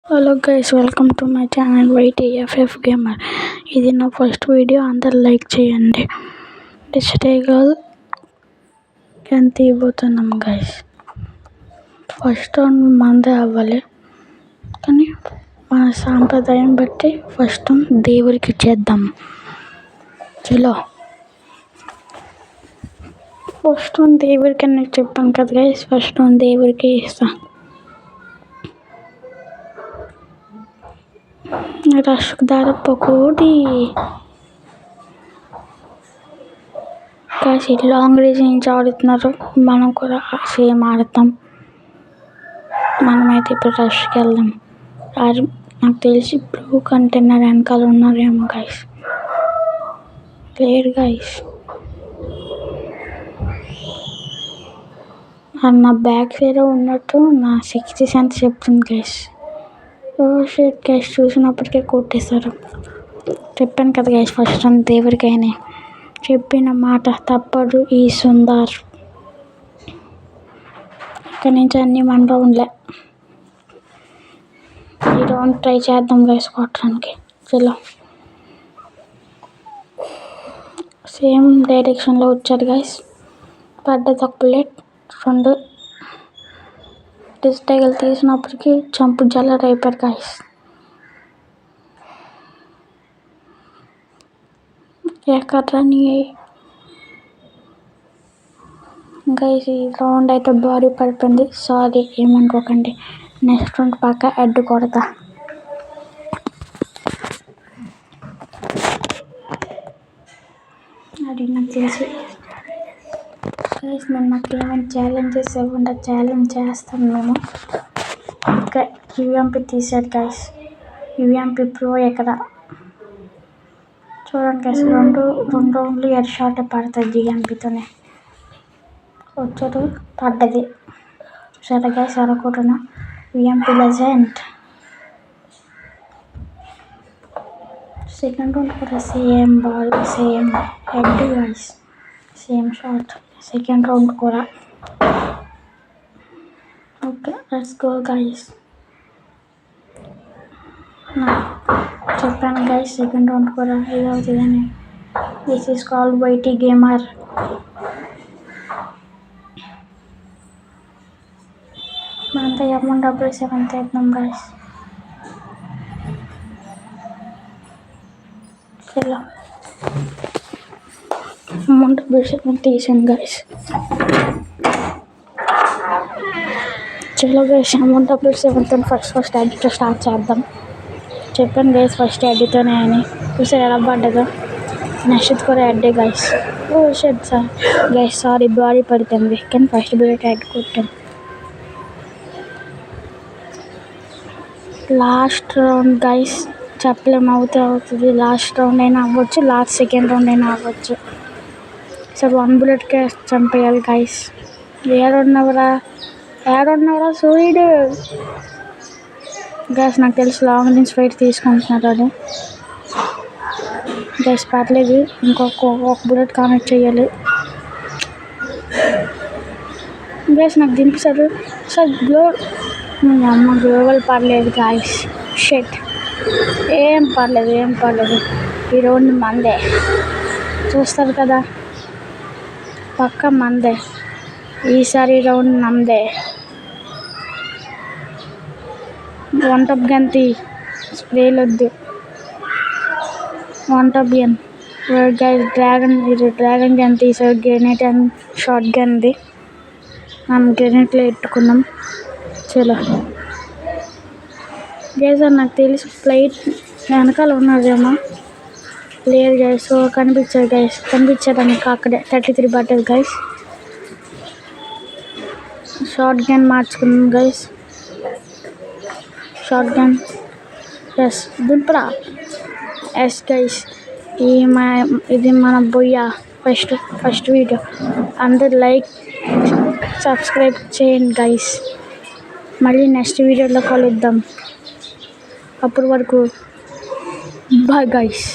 Hello guys, welcome to my channel YTFF gamer. ఇది నా first video, అందరు like చేయండి. డిజిటల్ ఎంత ఇవ్వబోతున్నాం గైస్. ఫస్ట్ రౌండ్ మందే అవ్వాలి, కానీ మన సాంప్రదాయం బట్టి ఫస్ట్ దేవుడికి ఇచ్చేద్దాం. చలో, ఫస్ట్ దేవుడికి అని చెప్పాను కదా గైస్, ఫస్ట్ దేవుడికి ఇస్తాను. రసగుదార పకోడీ కాసి లాంగ్ రేంజ్ నుంచి ఆడుతున్నారు, మనం కూడా సేమ్ ఆడతాం. మనమైతే ఇప్పుడు రష్కి వెళ్దాం. నాకు తెలిసి బ్లూ కంటైనర్ వెనకాల ఉన్నారేమో గైస్. లేరు గైస్, నా బ్యాక్ సైడ్ ఉన్నట్టు నా 60 సెంట్స్ చెప్తుంది గైస్. షేట్ గైస్, చూసినప్పటికే కొట్టేశారు. చెప్పాను కదా గైస్, ఫస్ట్ దేవుడికైనా చెప్పిన మాట తప్పడు ఈ సుందర్. ఇక్కడి నుంచి అన్ని మన రౌండ్లే. ఈ రౌండ్ ట్రై చేద్దాం గైస్ కొట్టడానికి. చలో, సేమ్ డైరెక్షన్లో వచ్చాడు గైస్. పడ్డది ఒక బుల్లెట్. 2 డిజిటల్ తీసినప్పటికీ చంపు జల్లర్ అయిపోయారు గైస్. ఎక్కడ్రని గైస్, ఈ రౌండ్ అయితే బాడీ పడిపోయింది. సారీ, ఏమనుకోకండి. నెక్స్ట్ రౌండ్ పక్క అడ్డు కొడతా. అది నాకు తెలిసి గైస్, మేము నాకు ఏమైనా ఛాలెంజెస్ ఇవ్వకుండా ఛాలెంజ్ చేస్తాం మేము. ఇంకా యూఎంపీ తీసాడు గైస్. యూఎంపీ ప్రో ఎక్కడ చూడండి గైస్. రెండు రౌండ్లు ఎడ్ షాట్ పడుతుంది యూఎంపీతోనే. వచ్చాడు, పడ్డది. సరే గైస్, అనుకుంటున్నా యూఎంపీ లెజెండ్. సెకండ్ రౌండ్ కూడా same ball, same head guys, same shot. Second round కూడా ఓకే. Let's go guys. చెప్పాను గైస్, సెకండ్ రౌండ్ కూడా ఇది అవుతుందని. This is called YT gamer. మనంతా M177 తెద్దాం గైస్. చలో, M177 తీసాను గైస్. చలో గైస్, M177తో ఫస్ట్ ఎడితో స్టార్ట్ చేద్దాం. చెప్పాను గైస్, ఫస్ట్ ఎడ్తోనే అని. చూసారు ఎలా పడ్డదో. నెక్స్ట్ కూడా ఎడ్డే గైస్. ఓ షెట్ సార్ గైస్, సారీ బాడీ పడుతుంది, కానీ ఫస్ట్ బుల్లెట్ ఎడ్ కొట్టాను. లాస్ట్ రౌండ్ గైస్, చెప్పలేము, అవుతుంది. లాస్ట్ రౌండ్ అయినా అవ్వచ్చు, సెకండ్ రౌండ్ అయినా అవ్వచ్చు. సార్ 1 బుల్లెట్కే చంపేయాలి గైస్. ఏడున్నవరా సూర్యుడు గైస్. నాకు తెలిసి లాంగ్ రేంజ్ ఫైట్ తీసుకుంటున్నారు అది గైస్. పర్లేదు, ఒక బుల్లెట్ కనెక్ట్ చేయాలి గైస్. నాకు దింపిస్తారు సార్. గ్లోబల్ పర్లేదు గైస్. షెట్, ఏం పర్లేదు. ఈ రౌండ్ మందే, చూస్తారు కదా, పక్క మందే. ఈసారి రౌండ్ నమ్దే. వన్ టాప్ గన్ తీ, స్ప్రేలు వద్దు. One top gun guys. Dragon gun తీసారు. గ్రెనేట్ అండ్ షార్ట్ గన్ది. మనం గ్రెనేట్లో ఎట్టుకున్నాం. చలో గైస్, నాకు తెలిసి ఫ్లైట్ వెనకాల ఉన్నారేమో. లేదు గైస్, సో కనిపించాడు మీకు అక్కడే. 33 పడ్డది గైస్. షార్ట్ గన్ మార్చుకున్నాం గైస్. షార్ట్ గన్ ఎస్, దింపరా. ఎస్ గైస్, ఇది మన బొయ్య ఫస్ట్ వీడియో. అందరు లైక్, సబ్స్క్రైబ్ చేయండి గైస్. మళ్ళీ నెక్స్ట్ వీడియోలో కలుద్దాం. అప్పటి వరకు బాయ్ గైస్.